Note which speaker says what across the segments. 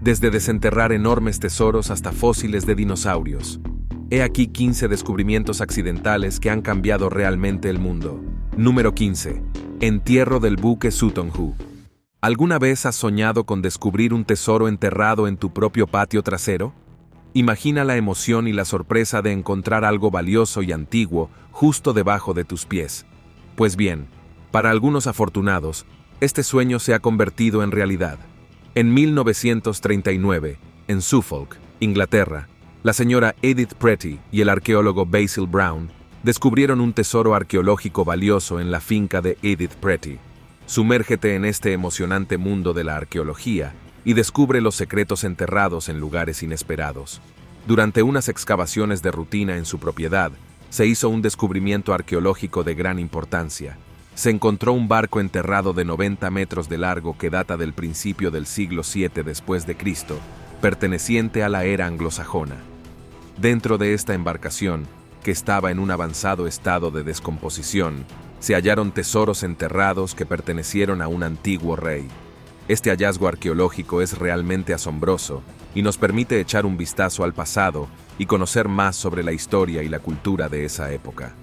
Speaker 1: desde desenterrar enormes tesoros hasta fósiles de dinosaurios. He aquí 15 descubrimientos accidentales que han cambiado realmente el mundo. Número 15. Entierro del buque Sutton Hoo. ¿Alguna vez has soñado con descubrir un tesoro enterrado en tu propio patio trasero? Imagina la emoción y la sorpresa de encontrar algo valioso y antiguo justo debajo de tus pies. Pues bien, para algunos afortunados, este sueño se ha convertido en realidad. En 1939, en Suffolk, Inglaterra, la señora Edith Pretty y el arqueólogo Basil Brown descubrieron un tesoro arqueológico valioso en la finca de Edith Pretty. Sumérgete en este emocionante mundo de la arqueología y descubre los secretos enterrados en lugares inesperados. Durante unas excavaciones de rutina en su propiedad, se hizo un descubrimiento arqueológico de gran importancia. Se encontró un barco enterrado de 90 metros de largo que data del principio del siglo VII después de Cristo, perteneciente a la era anglosajona. Dentro de esta embarcación, que estaba en un avanzado estado de descomposición, se hallaron tesoros enterrados que pertenecieron a un antiguo rey. Este hallazgo arqueológico es realmente asombroso y nos permite echar un vistazo al pasado y conocer más sobre la historia y la cultura de esa época.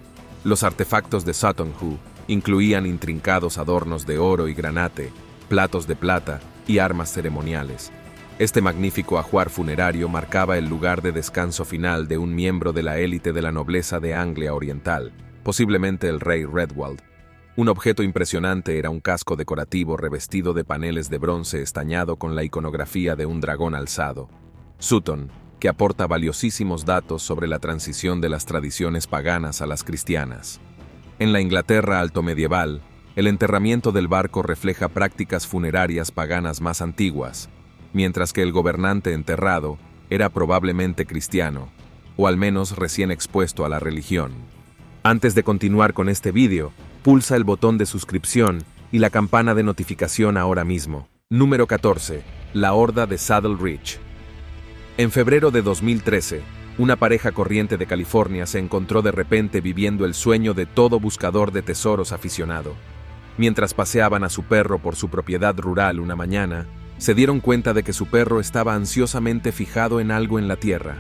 Speaker 1: Los artefactos de Sutton Hoo incluían intrincados adornos de oro y granate, platos de plata y armas ceremoniales. Este magnífico ajuar funerario marcaba el lugar de descanso final de un miembro de la élite de la nobleza de Anglia Oriental, posiblemente el rey Redwald. Un objeto impresionante era un casco decorativo revestido de paneles de bronce estañado con la iconografía de un dragón alzado. Sutton, que aporta valiosísimos datos sobre la transición de las tradiciones paganas a las cristianas. En la Inglaterra altomedieval, el enterramiento del barco refleja prácticas funerarias paganas más antiguas, mientras que el gobernante enterrado era probablemente cristiano, o al menos recién expuesto a la religión. Antes de continuar con este vídeo, pulsa el botón de suscripción y la campana de notificación ahora mismo. Número 14. La Horda de Saddle Ridge. En febrero de 2013, una pareja corriente de California se encontró de repente viviendo el sueño de todo buscador de tesoros aficionado. Mientras paseaban a su perro por su propiedad rural una mañana, se dieron cuenta de que su perro estaba ansiosamente fijado en algo en la tierra.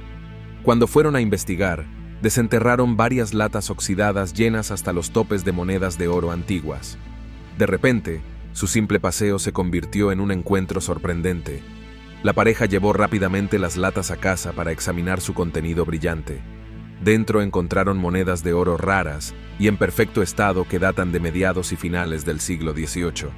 Speaker 1: Cuando fueron a investigar, desenterraron varias latas oxidadas llenas hasta los topes de monedas de oro antiguas. De repente, su simple paseo se convirtió en un encuentro sorprendente. La pareja llevó rápidamente las latas a casa para examinar su contenido brillante. Dentro encontraron monedas de oro raras y en perfecto estado que datan de mediados y finales del siglo XVIII.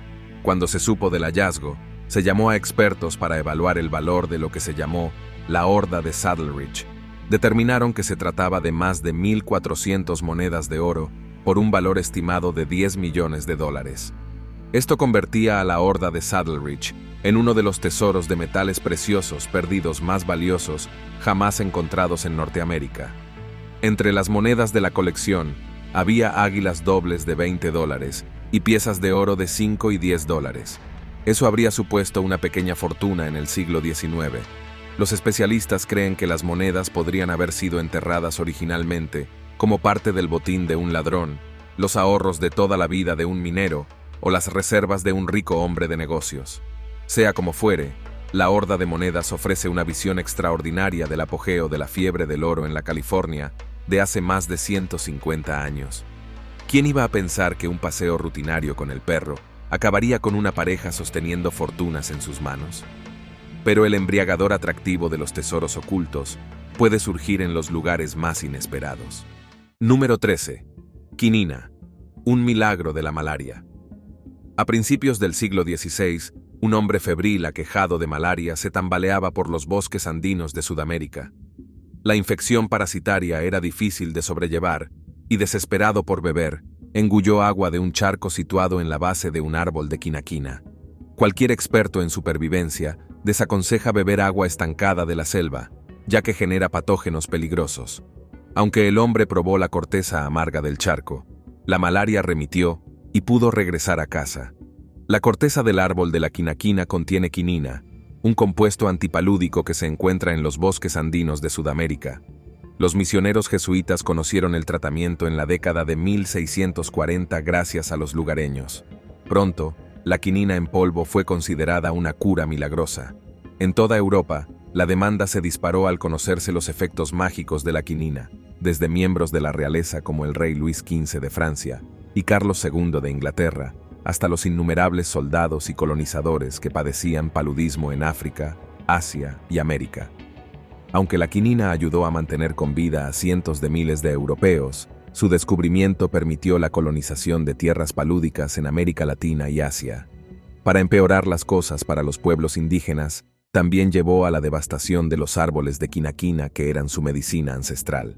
Speaker 1: Cuando se supo del hallazgo, se llamó a expertos para evaluar el valor de lo que se llamó la Horda de Saddle Ridge. Determinaron que se trataba de más de 1.400 monedas de oro por un valor estimado de $10 millones. Esto convertía a la Horda de Saddle Ridge en uno de los tesoros de metales preciosos perdidos más valiosos jamás encontrados en Norteamérica. Entre las monedas de la colección había águilas dobles de $20 y piezas de oro de $5 y $10. Eso habría supuesto una pequeña fortuna en el siglo XIX. Los especialistas creen que las monedas podrían haber sido enterradas originalmente como parte del botín de un ladrón, los ahorros de toda la vida de un minero o las reservas de un rico hombre de negocios. Sea como fuere, la Horda de monedas ofrece una visión extraordinaria del apogeo de la fiebre del oro en la California de hace más de 150 años. ¿Quién iba a pensar que un paseo rutinario con el perro acabaría con una pareja sosteniendo fortunas en sus manos? Pero el embriagador atractivo de los tesoros ocultos puede surgir en los lugares más inesperados. Número 13. Quinina, un milagro de la malaria. A principios del siglo XVI, un hombre febril aquejado de malaria se tambaleaba por los bosques andinos de Sudamérica. La infección parasitaria era difícil de sobrellevar y, desesperado por beber, engulló agua de un charco situado en la base de un árbol de quinaquina. Cualquier experto en supervivencia desaconseja beber agua estancada de la selva, ya que genera patógenos peligrosos. Aunque el hombre probó la corteza amarga del charco, la malaria remitió y pudo regresar a casa. La corteza del árbol de la quinaquina contiene quinina, un compuesto antipalúdico que se encuentra en los bosques andinos de Sudamérica. Los misioneros jesuitas conocieron el tratamiento en la década de 1640 gracias a los lugareños. Pronto, la quinina en polvo fue considerada una cura milagrosa. En toda Europa, la demanda se disparó al conocerse los efectos mágicos de la quinina, desde miembros de la realeza como el rey Luis XV de Francia y Carlos II de Inglaterra, hasta los innumerables soldados y colonizadores que padecían paludismo en África, Asia y América. Aunque la quinina ayudó a mantener con vida a cientos de miles de europeos, su descubrimiento permitió la colonización de tierras palúdicas en América Latina y Asia. Para empeorar las cosas para los pueblos indígenas, también llevó a la devastación de los árboles de quinaquina que eran su medicina ancestral.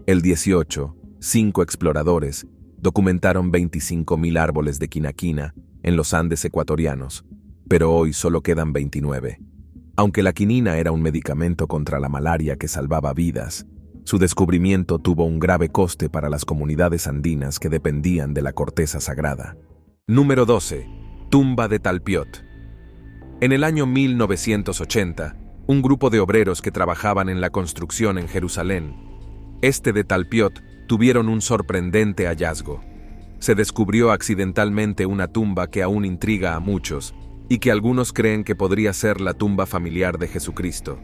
Speaker 1: El 18, 5 exploradores documentaron 25.000 árboles de quinaquina en los Andes ecuatorianos, pero hoy solo quedan 29. Aunque la quinina era un medicamento contra la malaria que salvaba vidas, su descubrimiento tuvo un grave coste para las comunidades andinas que dependían de la corteza sagrada. Número 12. Tumba de Talpiot. En el año 1980, un grupo de obreros que trabajaban en la construcción en Jerusalén, este de Talpiot, tuvieron un sorprendente hallazgo. Se descubrió accidentalmente una tumba que aún intriga a muchos y que algunos creen que podría ser la tumba familiar de Jesucristo.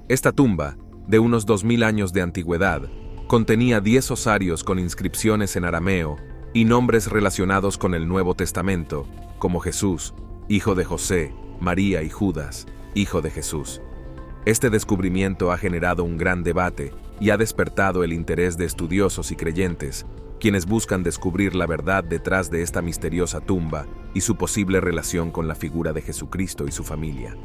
Speaker 1: Esta tumba, de unos 2000 años de antigüedad, contenía 10 osarios con inscripciones en arameo y nombres relacionados con el Nuevo Testamento, como Jesús, hijo de José, María y Judas, hijo de Jesús. Este descubrimiento ha generado un gran debate y ha despertado el interés de estudiosos y creyentes, quienes buscan descubrir la verdad detrás de esta misteriosa tumba y su posible relación con la figura de Jesucristo y su familia.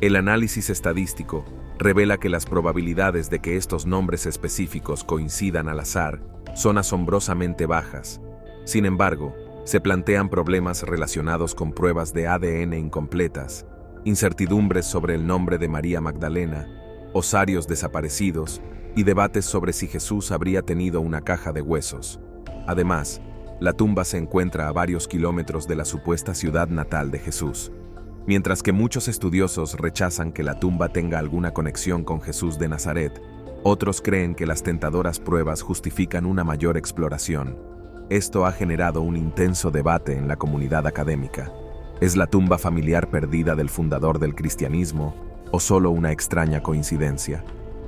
Speaker 1: El análisis estadístico revela que las probabilidades de que estos nombres específicos coincidan al azar son asombrosamente bajas. Sin embargo, se plantean problemas relacionados con pruebas de ADN incompletas, incertidumbres sobre el nombre de María Magdalena, osarios desaparecidos y debates sobre si Jesús habría tenido una caja de huesos. Además, la tumba se encuentra a varios kilómetros de la supuesta ciudad natal de Jesús. Mientras que muchos estudiosos rechazan que la tumba tenga alguna conexión con Jesús de Nazaret, otros creen que las tentadoras pruebas justifican una mayor exploración. Esto ha generado un intenso debate en la comunidad académica. ¿Es la tumba familiar perdida del fundador del cristianismo o solo una extraña coincidencia?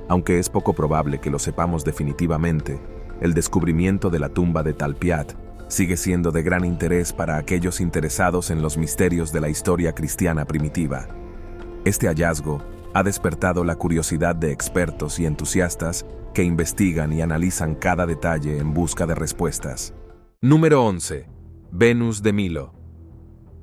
Speaker 1: Aunque es poco probable que lo sepamos definitivamente, el descubrimiento de la tumba de Talpiot sigue siendo de gran interés para aquellos interesados en los misterios de la historia cristiana primitiva. Este hallazgo ha despertado la curiosidad de expertos y entusiastas que investigan y analizan cada detalle en busca de respuestas. Número 11. Venus de Milo.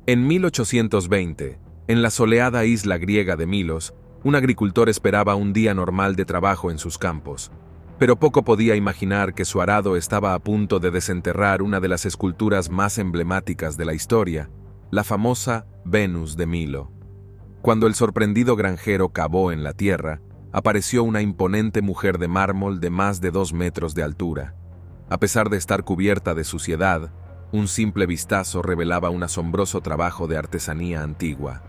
Speaker 1: En 1820, en la soleada isla griega de Milos, un agricultor esperaba un día normal de trabajo en sus campos, pero poco podía imaginar que su arado estaba a punto de desenterrar una de las esculturas más emblemáticas de la historia, la famosa Venus de Milo. Cuando el sorprendido granjero cavó en la tierra, apareció una imponente mujer de mármol de más de 2 metros de altura. A pesar de estar cubierta de suciedad, un simple vistazo revelaba un asombroso trabajo de artesanía antigua.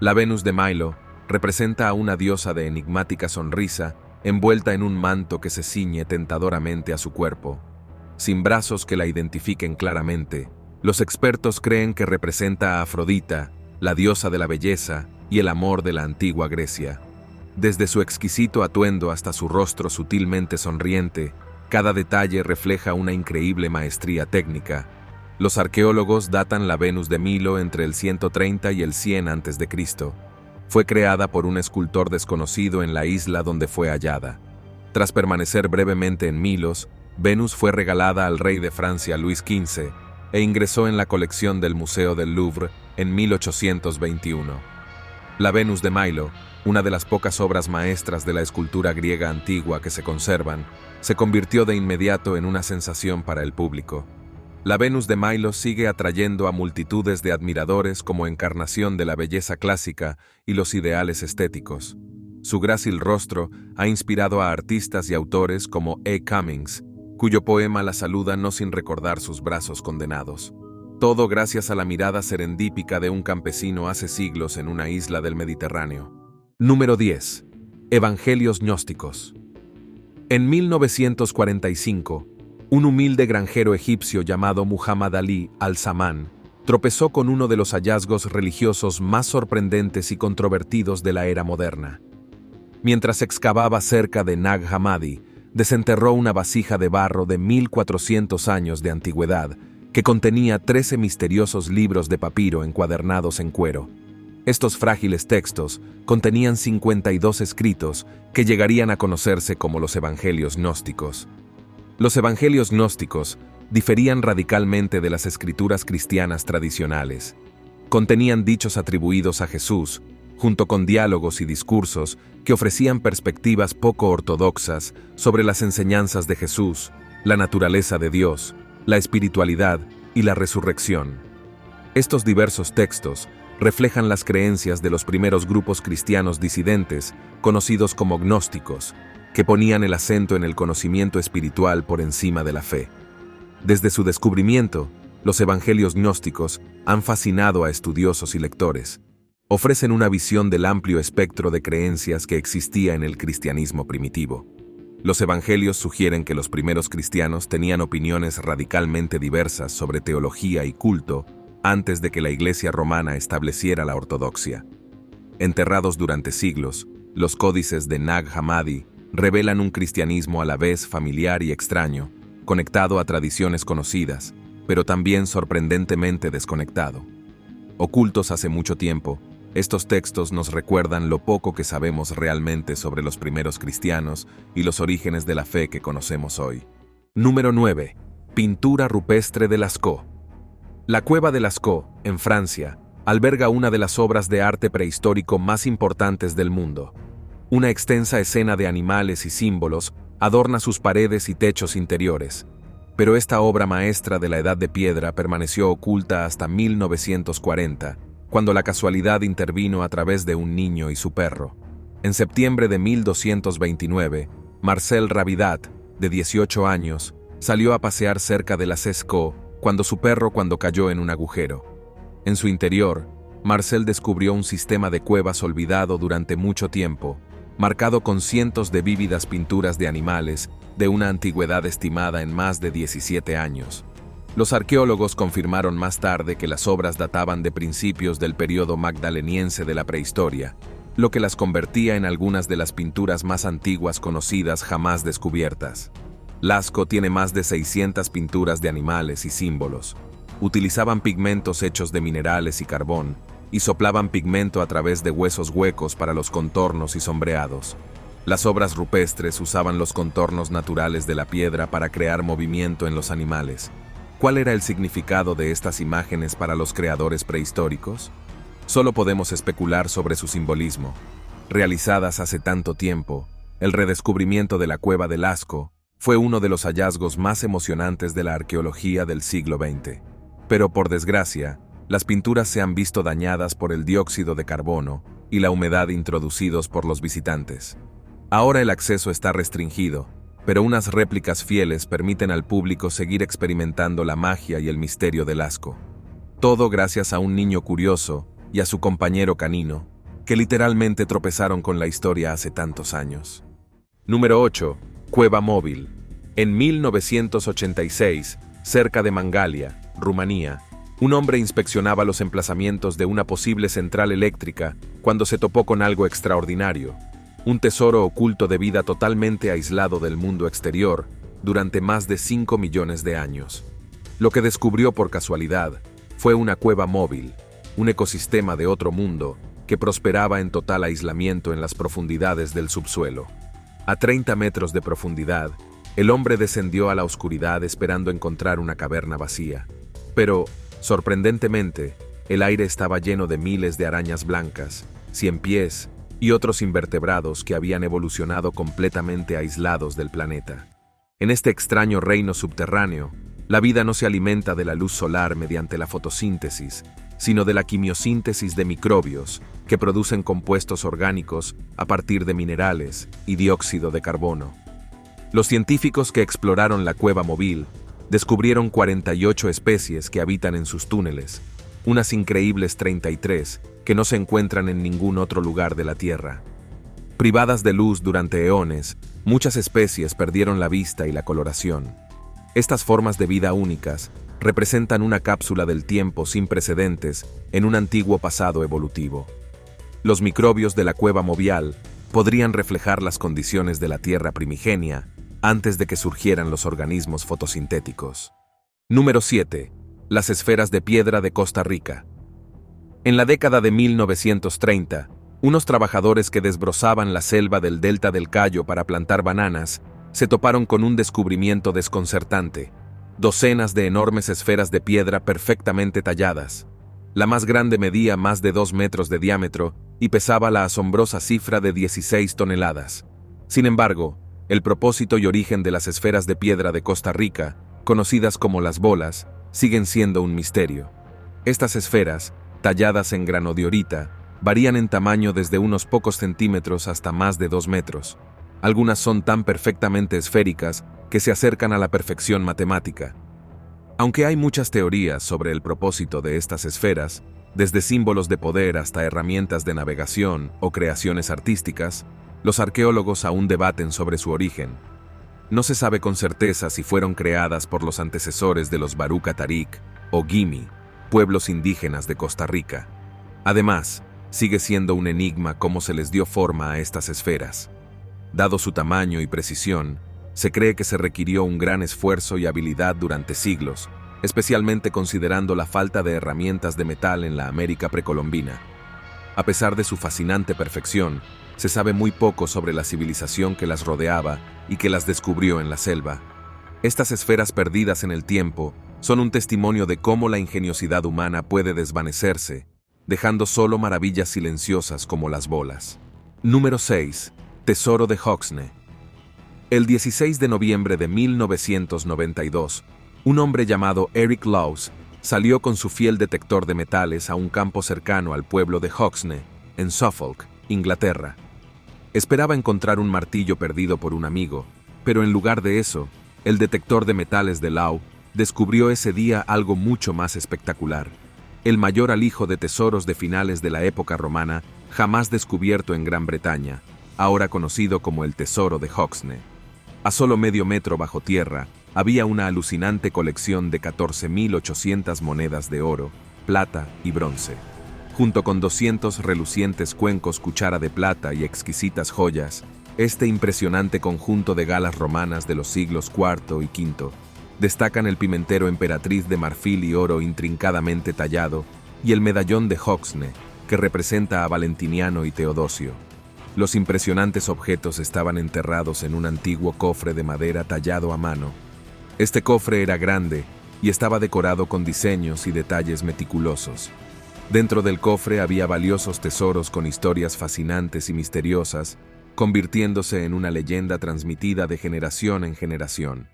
Speaker 1: La Venus de Milo representa a una diosa de enigmática sonrisa, envuelta en un manto que se ciñe tentadoramente a su cuerpo. Sin brazos que la identifiquen claramente, los expertos creen que representa a Afrodita, la diosa de la belleza y el amor de la antigua Grecia. Desde su exquisito atuendo hasta su rostro sutilmente sonriente, cada detalle refleja una increíble maestría técnica. Los arqueólogos datan la Venus de Milo entre el 130 y el 100 a.C. Fue creada por un escultor desconocido en la isla donde fue hallada. Tras permanecer brevemente en Milos, Venus fue regalada al rey de Francia Luis XV e ingresó en la colección del Museo del Louvre en 1821. La Venus de Milo, una de las pocas obras maestras de la escultura griega antigua que se conservan, se convirtió de inmediato en una sensación para el público. La Venus de Milo sigue atrayendo a multitudes de admiradores como encarnación de la belleza clásica y los ideales estéticos. Su grácil rostro ha inspirado a artistas y autores como A. Cummings, cuyo poema la saluda no sin recordar sus brazos condenados. Todo gracias a la mirada serendípica de un campesino hace siglos en una isla del Mediterráneo. Número 10. Evangelios gnósticos. En 1945, un humilde granjero egipcio llamado Muhammad Ali al-Samán tropezó con uno de los hallazgos religiosos más sorprendentes y controvertidos de la era moderna. Mientras excavaba cerca de Nag Hammadi, desenterró una vasija de barro de 1400 años de antigüedad que contenía 13 misteriosos libros de papiro encuadernados en cuero. Estos frágiles textos contenían 52 escritos que llegarían a conocerse como los Evangelios gnósticos. Los Evangelios gnósticos diferían radicalmente de las escrituras cristianas tradicionales. Contenían dichos atribuidos a Jesús, junto con diálogos y discursos que ofrecían perspectivas poco ortodoxas sobre las enseñanzas de Jesús, la naturaleza de Dios, la espiritualidad y la resurrección. Estos diversos textos reflejan las creencias de los primeros grupos cristianos disidentes, conocidos como gnósticos, que ponían el acento en el conocimiento espiritual por encima de la fe. Desde su descubrimiento, los evangelios gnósticos han fascinado a estudiosos y lectores. Ofrecen una visión del amplio espectro de creencias que existía en el cristianismo primitivo. Los evangelios sugieren que los primeros cristianos tenían opiniones radicalmente diversas sobre teología y culto antes de que la Iglesia romana estableciera la ortodoxia. Enterrados durante siglos, los códices de Nag Hammadi revelan un cristianismo a la vez familiar y extraño, conectado a tradiciones conocidas, pero también sorprendentemente desconectado. Ocultos hace mucho tiempo, estos textos nos recuerdan lo poco que sabemos realmente sobre los primeros cristianos y los orígenes de la fe que conocemos hoy. Número 9. Pintura rupestre de Lascaux. La cueva de Lascaux, en Francia, alberga una de las obras de arte prehistórico más importantes del mundo. Una extensa escena de animales y símbolos adorna sus paredes y techos interiores, pero esta obra maestra de la Edad de Piedra permaneció oculta hasta 1940, cuando la casualidad intervino a través de un niño y su perro. En septiembre de 1229, Marcel Rabidat, de 18 años, salió a pasear cerca de las Escaut cuando cayó en un agujero. En su interior, Marcel descubrió un sistema de cuevas olvidado durante mucho tiempo, marcado con cientos de vívidas pinturas de animales de una antigüedad estimada en más de 17 años. Los arqueólogos confirmaron más tarde que las obras databan de principios del período magdaleniense de la prehistoria, lo que las convertía en algunas de las pinturas más antiguas conocidas jamás descubiertas. Lascaux tiene más de 600 pinturas de animales y símbolos. Utilizaban pigmentos hechos de minerales y carbón, y soplaban pigmento a través de huesos huecos para los contornos y sombreados. Las obras rupestres usaban los contornos naturales de la piedra para crear movimiento en los animales. ¿Cuál era el significado de estas imágenes para los creadores prehistóricos? Solo podemos especular sobre su simbolismo. Realizadas hace tanto tiempo, el redescubrimiento de la cueva de Lascaux fue uno de los hallazgos más emocionantes de la arqueología del siglo XX. Pero por desgracia, las pinturas se han visto dañadas por el dióxido de carbono y la humedad introducidos por los visitantes. Ahora el acceso está restringido, pero unas réplicas fieles permiten al público seguir experimentando la magia y el misterio de Lascaux. Todo gracias a un niño curioso y a su compañero canino, que literalmente tropezaron con la historia hace tantos años. Número 8. Cueva móvil. En 1986, cerca de Mangalia, Rumanía, un hombre inspeccionaba los emplazamientos de una posible central eléctrica cuando se topó con algo extraordinario, un tesoro oculto de vida totalmente aislado del mundo exterior durante más de 5 millones de años. Lo que descubrió por casualidad fue una cueva móvil, un ecosistema de otro mundo que prosperaba en total aislamiento en las profundidades del subsuelo. A 30 metros de profundidad, el hombre descendió a la oscuridad esperando encontrar una caverna vacía. Pero, sorprendentemente, el aire estaba lleno de miles de arañas blancas, ciempiés y otros invertebrados que habían evolucionado completamente aislados del planeta. En este extraño reino subterráneo, la vida no se alimenta de la luz solar mediante la fotosíntesis, sino de la quimiosíntesis de microbios que producen compuestos orgánicos a partir de minerales y dióxido de carbono. Los científicos que exploraron la cueva móvil descubrieron 48 especies que habitan en sus túneles, unas increíbles 33 que no se encuentran en ningún otro lugar de la Tierra. Privadas de luz durante eones, muchas especies perdieron la vista y la coloración. Estas formas de vida únicas representan una cápsula del tiempo sin precedentes en un antiguo pasado evolutivo. Los microbios de la cueva Mobial podrían reflejar las condiciones de la Tierra primigenia antes de que surgieran los organismos fotosintéticos. Número 7. Las esferas de piedra de Costa Rica. En la década de 1930, unos trabajadores que desbrozaban la selva del delta del Cayo para plantar bananas se toparon con un descubrimiento desconcertante: docenas de enormes esferas de piedra perfectamente talladas. La más grande medía más de 2 metros de diámetro y pesaba la asombrosa cifra de 16 toneladas. Sin embargo, el propósito y origen de las esferas de piedra de Costa Rica, conocidas como las bolas, siguen siendo un misterio. Estas esferas, talladas en granodiorita, varían en tamaño desde unos pocos centímetros hasta más de 2 metros. Algunas son tan perfectamente esféricas que se acercan a la perfección matemática. Aunque hay muchas teorías sobre el propósito de estas esferas, desde símbolos de poder hasta herramientas de navegación o creaciones artísticas, los arqueólogos aún debaten sobre su origen. No se sabe con certeza si fueron creadas por los antecesores de los Barú Catarik o Gimi, pueblos indígenas de Costa Rica. Además, sigue siendo un enigma cómo se les dio forma a estas esferas. Dado su tamaño y precisión, se cree que se requirió un gran esfuerzo y habilidad durante siglos, especialmente considerando la falta de herramientas de metal en la América precolombina. A pesar de su fascinante perfección, se sabe muy poco sobre la civilización que las rodeaba y que las descubrió en la selva. Estas esferas perdidas en el tiempo son un testimonio de cómo la ingeniosidad humana puede desvanecerse, dejando solo maravillas silenciosas como las bolas. Número 6. Tesoro de Hoxne. El 16 de noviembre de 1992, un hombre llamado Eric Lawes salió con su fiel detector de metales a un campo cercano al pueblo de Hoxne, en Suffolk, Inglaterra. Esperaba encontrar un martillo perdido por un amigo, pero en lugar de eso, el detector de metales de Lawes descubrió ese día algo mucho más espectacular: el mayor alijo de tesoros de finales de la época romana jamás descubierto en Gran Bretaña, ahora conocido como el Tesoro de Hoxne. A solo medio metro bajo tierra, había una alucinante colección de 14.800 monedas de oro, plata y bronce. Junto con 200 relucientes cuencos cuchara de plata y exquisitas joyas, este impresionante conjunto de galas romanas de los siglos IV y V destacan el pimentero emperatriz de marfil y oro intrincadamente tallado y el medallón de Hoxne, que representa a Valentiniano y Teodosio. Los impresionantes objetos estaban enterrados en un antiguo cofre de madera tallado a mano. Este cofre era grande y estaba decorado con diseños y detalles meticulosos. Dentro del cofre había valiosos tesoros con historias fascinantes y misteriosas, convirtiéndose en una leyenda transmitida de generación en generación.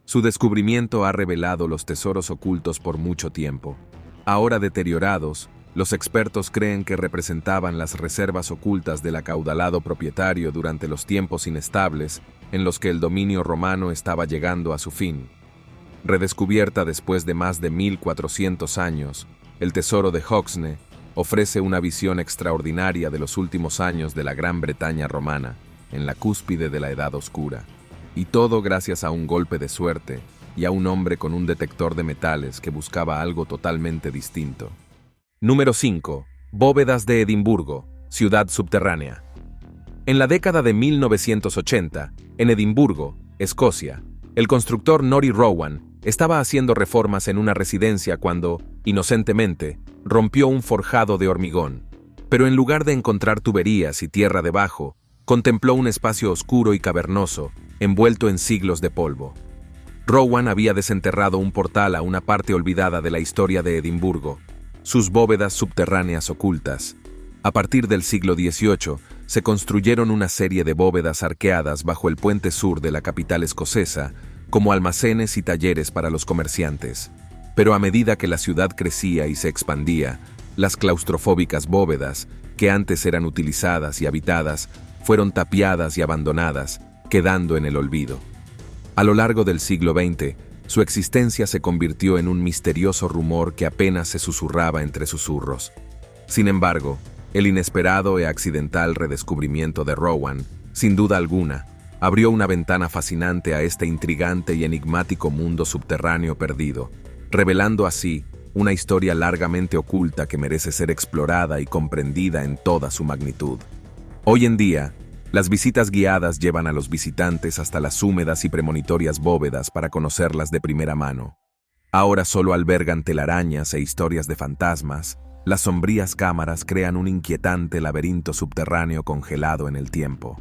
Speaker 1: Su descubrimiento ha revelado los tesoros ocultos por mucho tiempo. Ahora deteriorados, los expertos creen que representaban las reservas ocultas del acaudalado propietario durante los tiempos inestables en los que el dominio romano estaba llegando a su fin. Redescubierta después de más de 1400 años, el Tesoro de Hoxne ofrece una visión extraordinaria de los últimos años de la Gran Bretaña romana, en la cúspide de la Edad Oscura. Y todo gracias a un golpe de suerte y a un hombre con un detector de metales que buscaba algo totalmente distinto. Número 5. Bóvedas de Edimburgo, ciudad subterránea. En la década de 1980, en Edimburgo, Escocia, el constructor Norrie Rowan estaba haciendo reformas en una residencia cuando, inocentemente, rompió un forjado de hormigón. Pero en lugar de encontrar tuberías y tierra debajo, contempló un espacio oscuro y cavernoso, envuelto en siglos de polvo. Rowan había desenterrado un portal a una parte olvidada de la historia de Edimburgo, sus bóvedas subterráneas ocultas. A partir del siglo XVIII, se construyeron una serie de bóvedas arqueadas bajo el puente sur de la capital escocesa, como almacenes y talleres para los comerciantes. Pero a medida que la ciudad crecía y se expandía, las claustrofóbicas bóvedas, que antes eran utilizadas y habitadas, fueron tapiadas y abandonadas, quedando en el olvido. A lo largo del siglo XX, su existencia se convirtió en un misterioso rumor que apenas se susurraba entre susurros. Sin embargo, el inesperado y accidental redescubrimiento de Rowan, sin duda alguna, abrió una ventana fascinante a este intrigante y enigmático mundo subterráneo perdido, revelando así una historia largamente oculta que merece ser explorada y comprendida en toda su magnitud. Hoy en día, las visitas guiadas llevan a los visitantes hasta las húmedas y premonitorias bóvedas para conocerlas de primera mano. Ahora solo albergan telarañas e historias de fantasmas. Las sombrías cámaras crean un inquietante laberinto subterráneo congelado en el tiempo.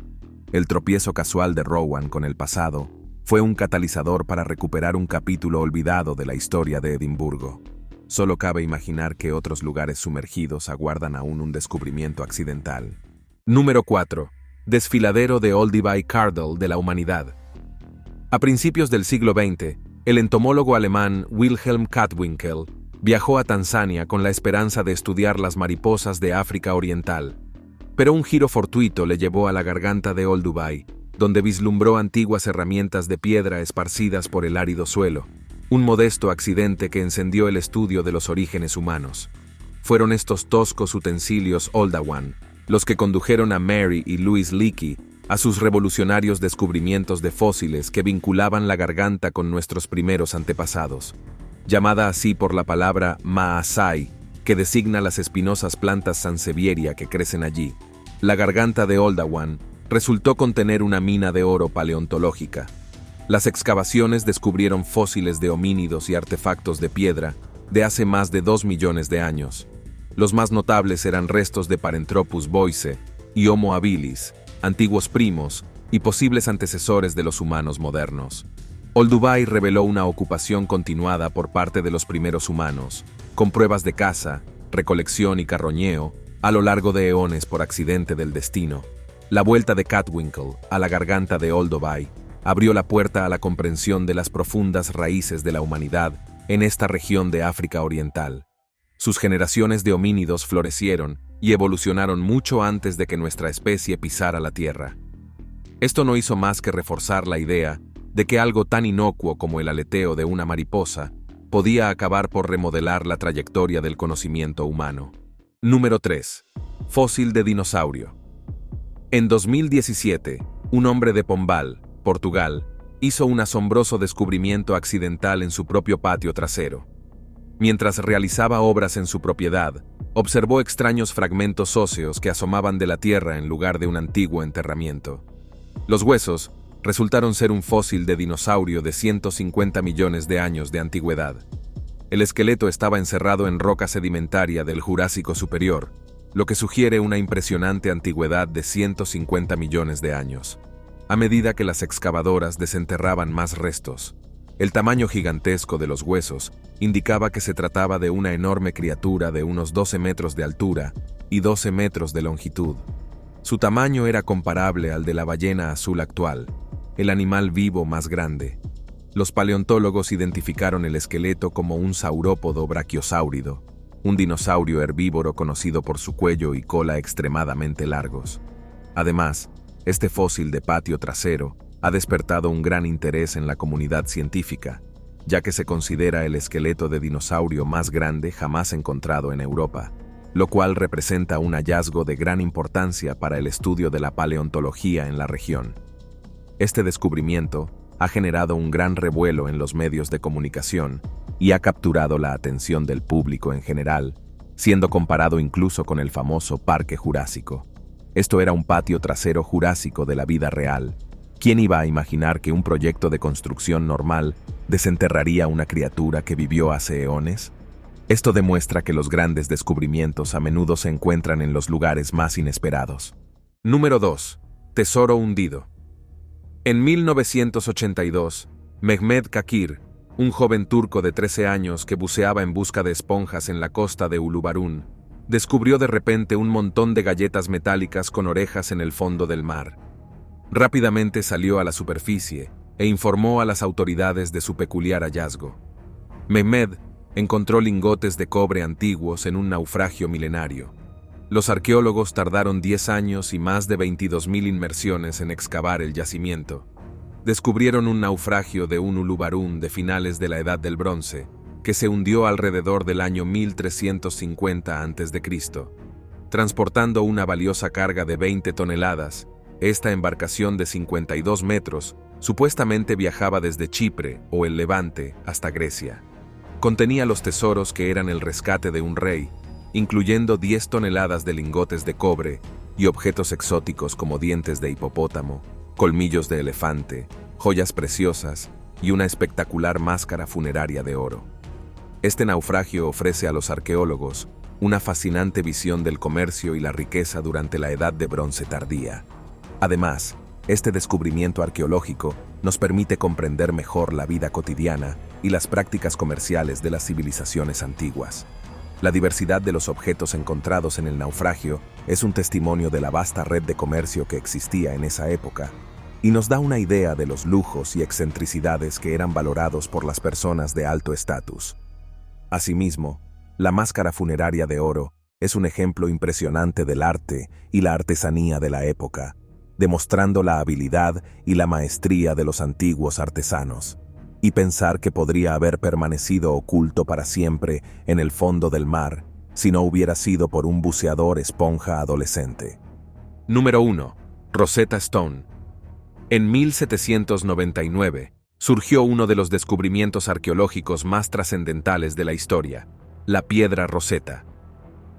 Speaker 1: El tropiezo casual de Rowan con el pasado fue un catalizador para recuperar un capítulo olvidado de la historia de Edimburgo. Solo cabe imaginar que otros lugares sumergidos aguardan aún un descubrimiento accidental. Número 4. Desfiladero de Olduvai Cardell de la humanidad. A principios del siglo XX, el entomólogo alemán Wilhelm Kattwinkel viajó a Tanzania con la esperanza de estudiar las mariposas de África Oriental. Pero un giro fortuito le llevó a la garganta de Olduvai, donde vislumbró antiguas herramientas de piedra esparcidas por el árido suelo, un modesto accidente que encendió el estudio de los orígenes humanos. Fueron estos toscos utensilios Oldowan los que condujeron a Mary y Louis Leakey a sus revolucionarios descubrimientos de fósiles que vinculaban la garganta con nuestros primeros antepasados. Llamada así por la palabra Maasai, que designa las espinosas plantas sansevieria que crecen allí, la garganta de Oldowan resultó contener una mina de oro paleontológica. Las excavaciones descubrieron fósiles de homínidos y artefactos de piedra de hace más de 2 millones de años. Los más notables eran restos de Paranthropus boise y Homo habilis, antiguos primos y posibles antecesores de los humanos modernos. Olduvai reveló una ocupación continuada por parte de los primeros humanos, con pruebas de caza, recolección y carroñeo, a lo largo de eones por accidente del destino. La vuelta de Kattwinkel a la garganta de Olduvai abrió la puerta a la comprensión de las profundas raíces de la humanidad en esta región de África Oriental. Sus generaciones de homínidos florecieron y evolucionaron mucho antes de que nuestra especie pisara la Tierra. Esto no hizo más que reforzar la idea de que algo tan inocuo como el aleteo de una mariposa podía acabar por remodelar la trayectoria del conocimiento humano. Número 3. Fósil de dinosaurio. En 2017, un hombre de Pombal, Portugal, hizo un asombroso descubrimiento accidental en su propio patio trasero. Mientras realizaba obras en su propiedad, observó extraños fragmentos óseos que asomaban de la tierra en lugar de un antiguo enterramiento. Los huesos resultaron ser un fósil de dinosaurio de 150 millones de años de antigüedad. El esqueleto estaba encerrado en roca sedimentaria del Jurásico Superior, lo que sugiere una impresionante antigüedad de 150 millones de años. A medida que las excavadoras desenterraban más restos, el tamaño gigantesco de los huesos indicaba que se trataba de una enorme criatura de unos 12 metros de altura y 12 metros de longitud. Su tamaño era comparable al de la ballena azul actual, el animal vivo más grande. Los paleontólogos identificaron el esqueleto como un saurópodo brachiosáurido, un dinosaurio herbívoro conocido por su cuello y cola extremadamente largos. Además, este fósil de patio trasero ha despertado un gran interés en la comunidad científica, ya que se considera el esqueleto de dinosaurio más grande jamás encontrado en Europa, lo cual representa un hallazgo de gran importancia para el estudio de la paleontología en la región. Este descubrimiento ha generado un gran revuelo en los medios de comunicación y ha capturado la atención del público en general, siendo comparado incluso con el famoso Parque Jurásico. Esto era un patio trasero jurásico de la vida real. ¿Quién iba a imaginar que un proyecto de construcción normal desenterraría una criatura que vivió hace eones? Esto demuestra que los grandes descubrimientos a menudo se encuentran en los lugares más inesperados. Número 2. Tesoro hundido. En 1982, Mehmet Kakir, un joven turco de 13 años que buceaba en busca de esponjas en la costa de Ulubarun, descubrió de repente un montón de galletas metálicas con orejas en el fondo del mar. Rápidamente salió a la superficie e informó a las autoridades de su peculiar hallazgo. Mehmet encontró lingotes de cobre antiguos en un naufragio milenario. Los arqueólogos tardaron 10 años y más de 22.000 inmersiones en excavar el yacimiento. Descubrieron un naufragio de un Ulubarun de finales de la Edad del Bronce, que se hundió alrededor del año 1350 a.C. Transportando una valiosa carga de 20 toneladas, esta embarcación de 52 metros supuestamente viajaba desde Chipre o el Levante hasta Grecia. Contenía los tesoros que eran el rescate de un rey, incluyendo 10 toneladas de lingotes de cobre y objetos exóticos como dientes de hipopótamo, colmillos de elefante, joyas preciosas y una espectacular máscara funeraria de oro. Este naufragio ofrece a los arqueólogos una fascinante visión del comercio y la riqueza durante la Edad de Bronce tardía. Además, este descubrimiento arqueológico nos permite comprender mejor la vida cotidiana y las prácticas comerciales de las civilizaciones antiguas. La diversidad de los objetos encontrados en el naufragio es un testimonio de la vasta red de comercio que existía en esa época y nos da una idea de los lujos y excentricidades que eran valorados por las personas de alto estatus. Asimismo, la máscara funeraria de oro es un ejemplo impresionante del arte y la artesanía de la época, demostrando la habilidad y la maestría de los antiguos artesanos. Y pensar que podría haber permanecido oculto para siempre en el fondo del mar si no hubiera sido por un buceador esponja adolescente. Número 1. Rosetta Stone. En 1799 surgió uno de los descubrimientos arqueológicos más trascendentales de la historia, la piedra Rosetta.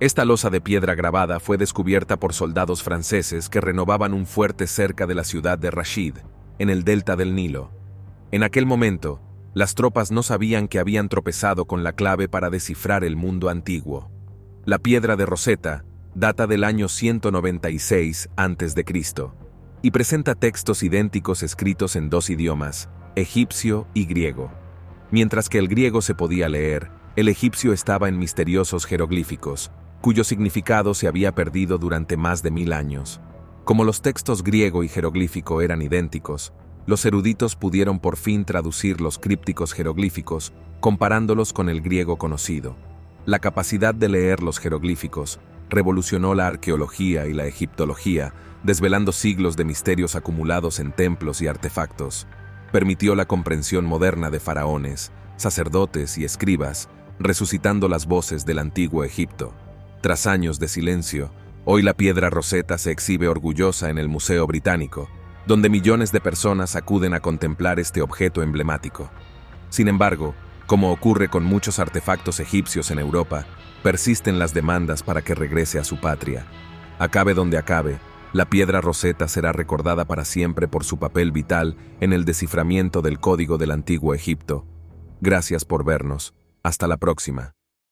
Speaker 1: Esta losa de piedra grabada fue descubierta por soldados franceses que renovaban un fuerte cerca de la ciudad de Rashid, en el delta del Nilo. En aquel momento, las tropas no sabían que habían tropezado con la clave para descifrar el mundo antiguo. La piedra de Rosetta data del año 196 a.C. y presenta textos idénticos escritos en 2 idiomas, egipcio y griego. Mientras que el griego se podía leer, el egipcio estaba en misteriosos jeroglíficos, cuyo significado se había perdido durante más de 1000 años. Como los textos griego y jeroglífico eran idénticos, los eruditos pudieron por fin traducir los crípticos jeroglíficos, comparándolos con el griego conocido. La capacidad de leer los jeroglíficos revolucionó la arqueología y la egiptología, desvelando siglos de misterios acumulados en templos y artefactos. Permitió la comprensión moderna de faraones, sacerdotes y escribas, resucitando las voces del antiguo Egipto. Tras años de silencio, hoy la piedra Rosetta se exhibe orgullosa en el Museo Británico, donde millones de personas acuden a contemplar este objeto emblemático. Sin embargo, como ocurre con muchos artefactos egipcios en Europa, persisten las demandas para que regrese a su patria. Acabe donde acabe, la piedra Rosetta será recordada para siempre por su papel vital en el desciframiento del código del antiguo Egipto. Gracias por vernos. Hasta la próxima.